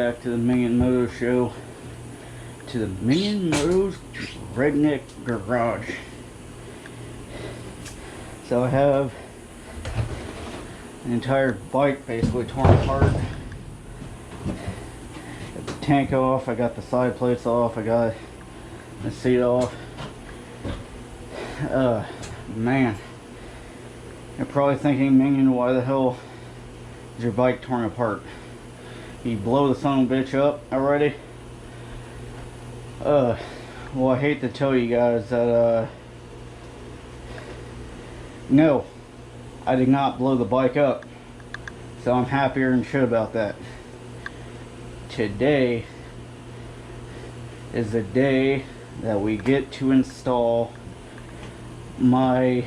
back to the Minion Moto Show, to the Minion Moto's Redneck Garage. So I have the entire bike basically torn apart. Got the tank off, I got the side plates off, I got the seat off. Man, you're probably thinking, Minion, why the hell is your bike torn apart? You blow the son of a bitch up already? Well, I hate to tell you guys that, no, I did not blow the bike up. So I'm happier than shit about that. Today is the day that we get to install my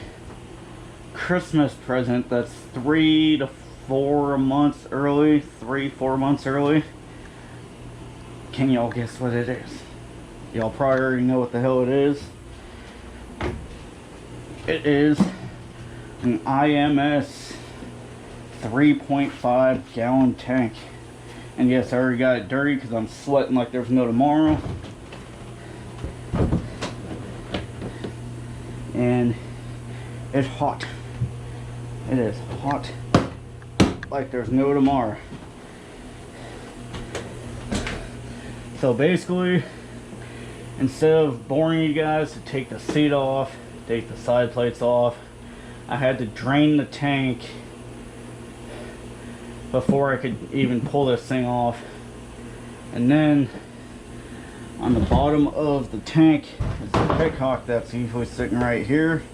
Christmas present that's 3 to 4 months early. 3-4 months early. Can y'all guess what it is? Y'all probably already know what the hell it is. It is an IMS 3.5 gallon tank. And yes, I already got it dirty because I'm sweating like there's no tomorrow. And it's hot. It is hot like there's no tomorrow. So basically, instead of boring you guys to take the seat off, take the side plates off, I had to drain the tank before I could even pull this thing off. And then on the bottom of the tank is the petcock that's usually sitting right here.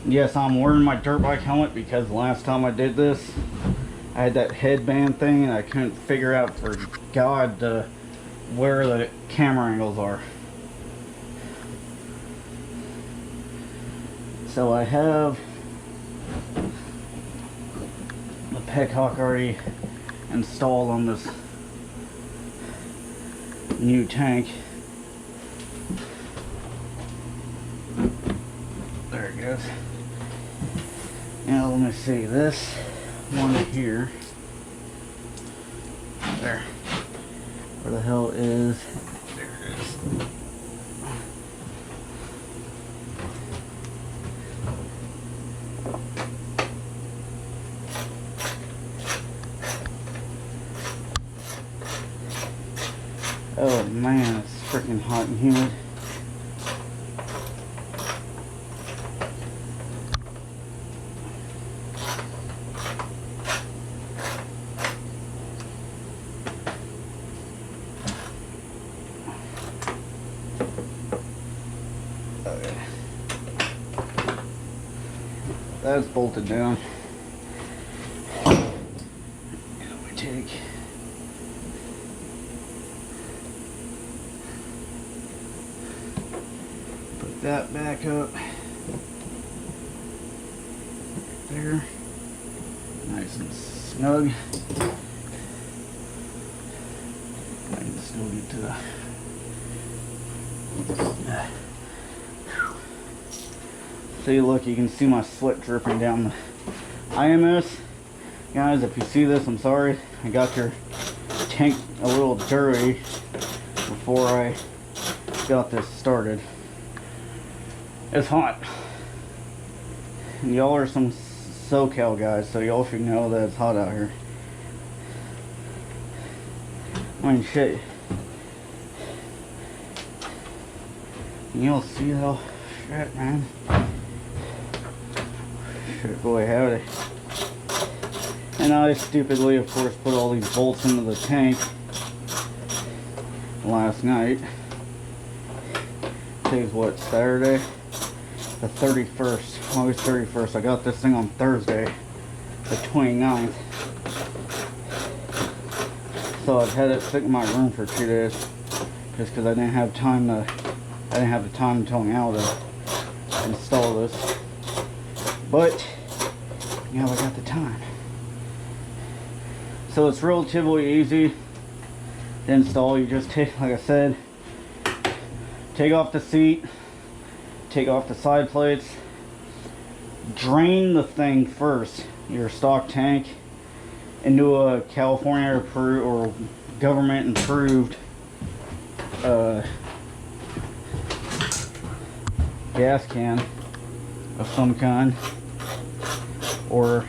Yes, I'm wearing my dirt bike helmet because the last time I did this, I had that headband thing and I couldn't figure out for God where the camera angles are. So I have the petcock already installed on this new tank. There it goes. Now let me see, this one here. There. Where the hell is? There it is. Oh man, it's freaking hot and humid. Okay. That's bolted down. And we take that back up there, nice and snug. I can still get to the see, look, you can see my sweat dripping down the IMS. Guys, if you see this, I'm sorry. I got your tank a little dirty before I got this started. It's hot. And y'all are some SoCal guys, so y'all should know that it's hot out here. I mean, shit. Y'all see how shit, man. Shit, boy, howdy. And I stupidly, of course, put all these bolts into the tank last night. Today's what, Saturday? The 31st, August 31st. I got this thing on Thursday, the 29th. So I've had it sit in my room for 2 days, just because I didn't have the time until now to install this. But now I got the time. So it's relatively easy to install. You just take, like I said, take off the seat, take off the side plates, drain the thing first, your stock tank, into a California or Peru or government approved gas can of some kind or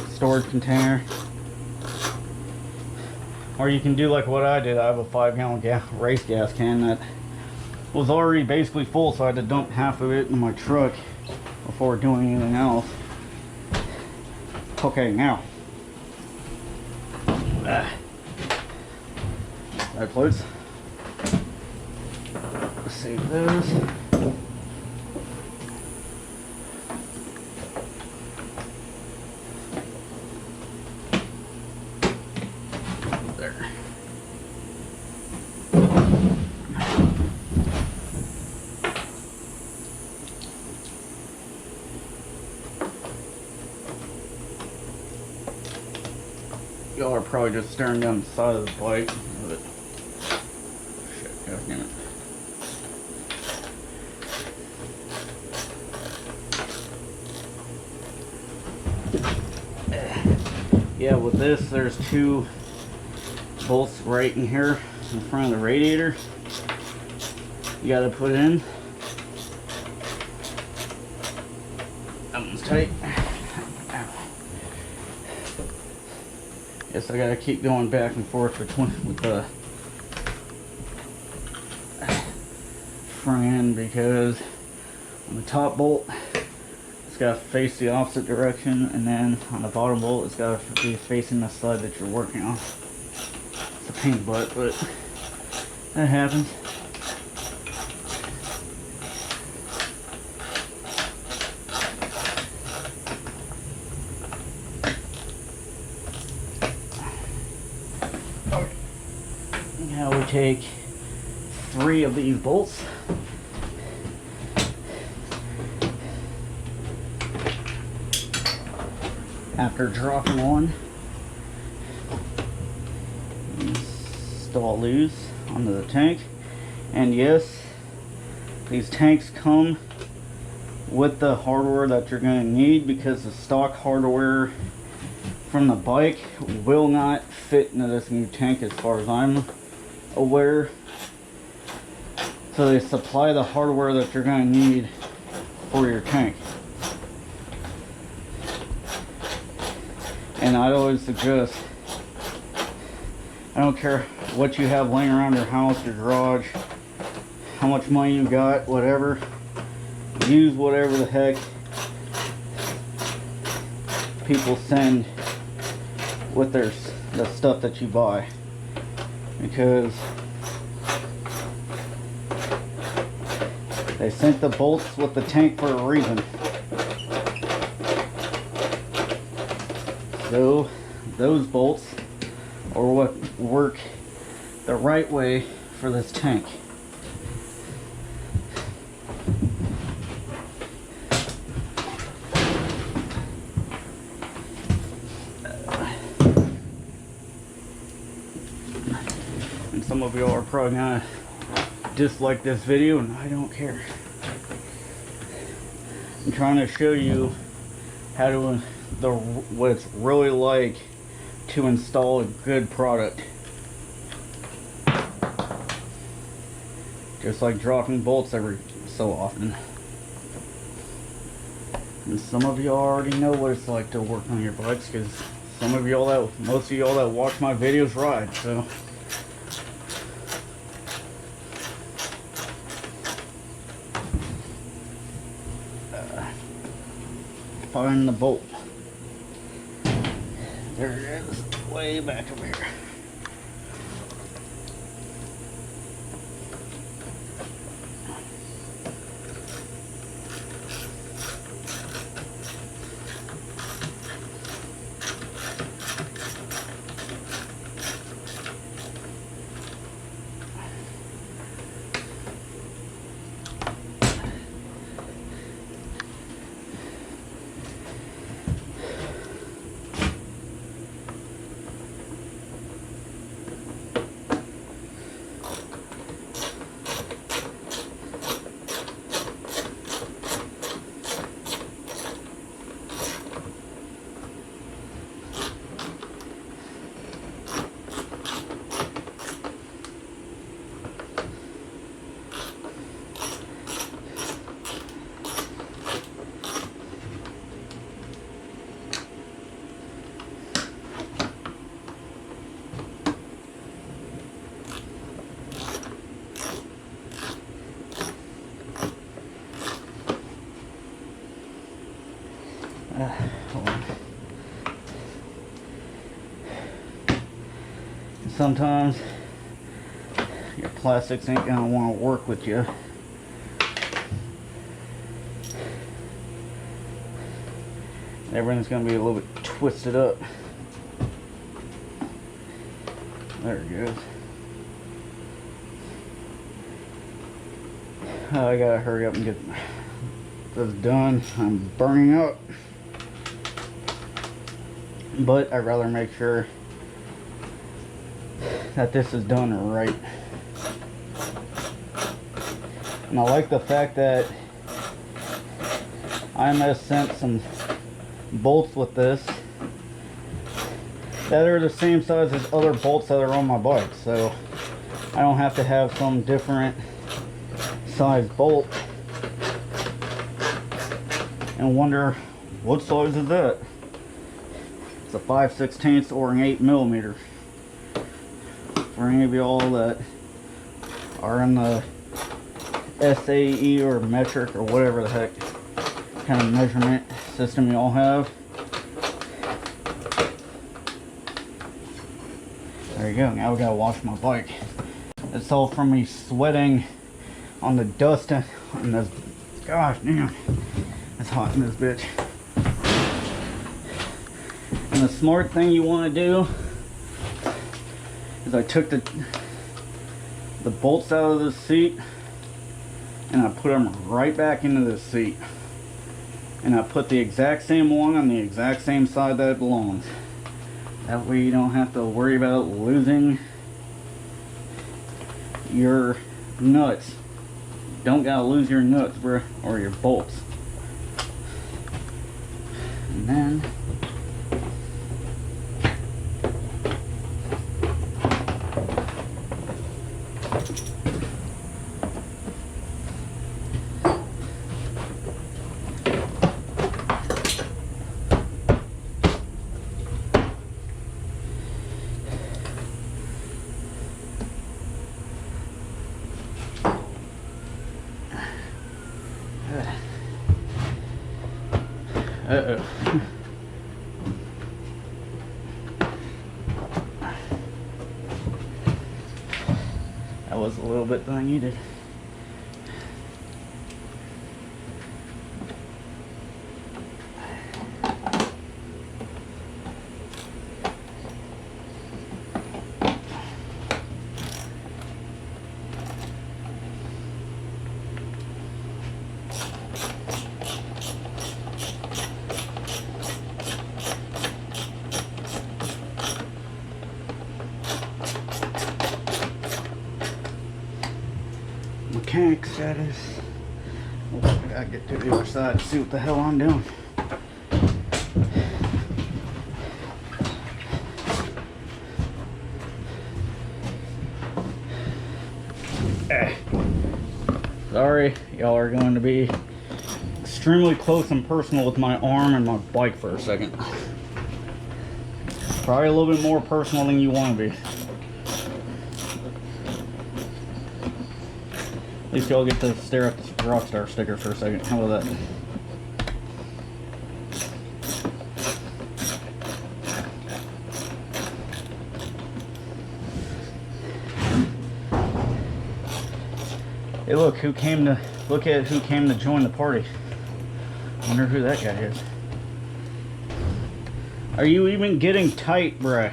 storage container. Or you can do like what I did. I have a 5-gallon race gas can that was already basically full, so I had to dump half of it in my truck before doing anything else. Okay, now side plates. Let's save those. There. Y'all are probably just staring down the side of the bike. But shit, god damn it. Yeah, with this, there's 2 bolts right in here in front of the radiator. You gotta put in. That one's tight. Yes, I gotta keep going back and forth with the front end, because on the top bolt it's gotta face the opposite direction, and then on the bottom bolt it's gotta be facing the side that you're working on. It's a pain in the butt, but that happens. Now we take 3 of these bolts. After dropping one, install loose onto the tank. And yes, these tanks come with the hardware that you're going to need, because the stock hardware from the bike will not fit into this new tank as far as I'm aware. So they supply the hardware that you're going to need for your tank. And I'd always suggest, I don't care what you have laying around your house, your garage, how much money you got, whatever, use whatever the heck people send with the stuff that you buy, because they sent the bolts with the tank for a reason. So those bolts are what work the right way for this tank. And some of y'all are probably gonna dislike this video, and I don't care. I'm trying to show you how to what it's really like to install a good product. Just like dropping bolts every so often. And some of y'all already know what it's like to work on your bikes, because some of y'all most of y'all that watch my videos ride, so. Find the bolt. There it is, way back over here. sometimes your plastics ain't gonna want to work with you. Everything's gonna be a little bit twisted up. There it goes. I gotta hurry up and get this done. I'm burning up. But I'd rather make sure that this is done right. And I like the fact that IMS sent some bolts with this that are the same size as other bolts that are on my bike, so I don't have to have some different size bolt and wonder what size is that. It's a 5/16 or an 8mm. For any of y'all that are in the SAE or metric or whatever the heck kind of measurement system y'all have. There you go. Now we gotta wash my bike. It's all from me sweating on the dust and this. Gosh damn, it's hot in this bitch. And the smart thing you want to do is I took the bolts out of the seat and I put them right back into the seat, and I put the exact same one on the exact same side that it belongs. That way you don't have to worry about losing your nuts. Don't gotta lose your nuts, bro, or your bolts. And then uh-oh. That was a little bit that I needed. Mechanic status. Oh, I gotta get to the other side to see what the hell I'm doing. Sorry, y'all are going to be extremely close and personal with my arm and my bike for a second. Probably a little bit more personal than you want to be. At least y'all get to stare at the Rockstar sticker for a second. How about that? Hey, look at who came to join the party. I wonder who that guy is. Are you even getting tight, bruh?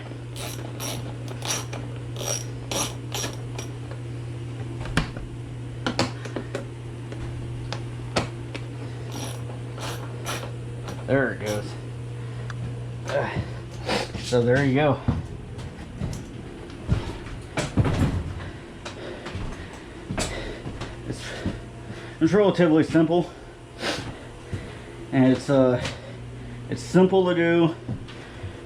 There it goes. So there you go. It's relatively simple, and it's simple to do.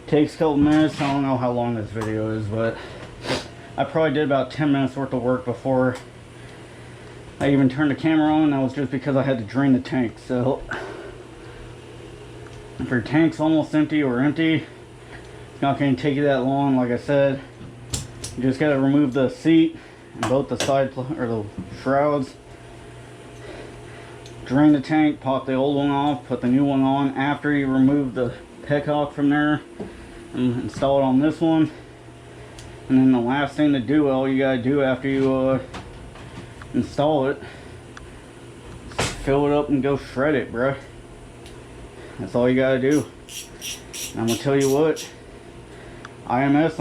Takes a couple minutes. I don't know how long this video is, but I probably did about 10 minutes worth of work before I even turned the camera on. That was just because I had to drain the tank. So if your tank's almost empty or empty, it's not going to take you that long. Like I said, you just got to remove the seat and both the side or the shrouds. Drain the tank, pop the old one off, put the new one on. After you remove the petcock from there and install it on this one, And then the last thing to do, all you gotta do after you install it, is fill it up and go shred it, bruh. That's all you gotta do. And I'm gonna tell you what, IMS,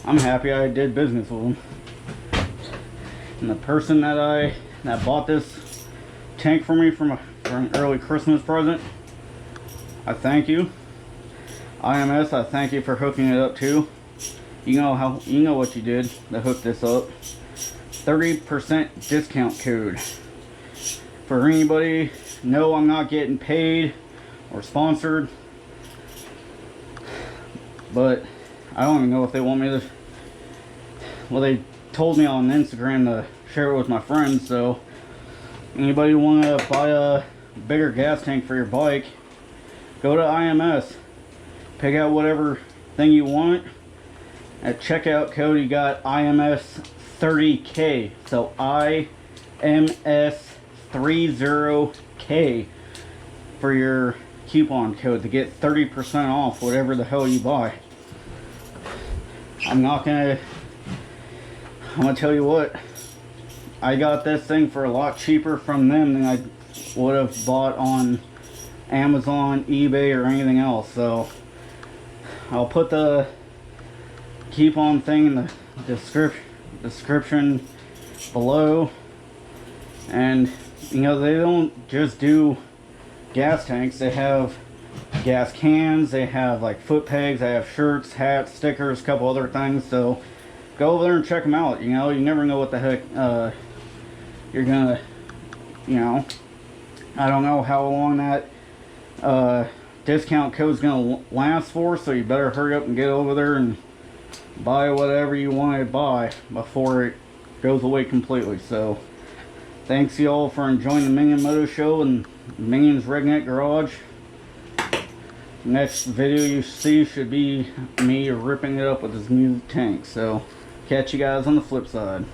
I'm happy I did business with them. And the person that bought this tank for me for an early Christmas present, I thank you. IMS, I thank you for hooking it up too. You know what you did to hook this up. 30% discount code. For anybody, no, I'm not getting paid or sponsored, but I don't even know if they want me to. Well, they told me on Instagram to share it with my friends, so anybody want to buy a bigger gas tank for your bike, go to IMS, pick out whatever thing you want. At checkout code, you got IMS 30K, so IMS 30K for your coupon code to get 30% off whatever the hell you buy. I'm gonna tell you what, I got this thing for a lot cheaper from them than I would have bought on Amazon, eBay, or anything else. So I'll put the coupon thing in the description below. And you know, they don't just do gas tanks, they have gas cans, they have like foot pegs, they have shirts, hats, stickers, a couple other things. So go over there and check them out. You know, you never know what the heck you're gonna, you know, I don't know how long that discount code's gonna last for, so you better hurry up and get over there and buy whatever you want to buy before it goes away completely. So thanks y'all for enjoying the Minion Moto Show and Minion's Redneck Garage. Next video you see should be me ripping it up with this new tank. So catch you guys on the flip side.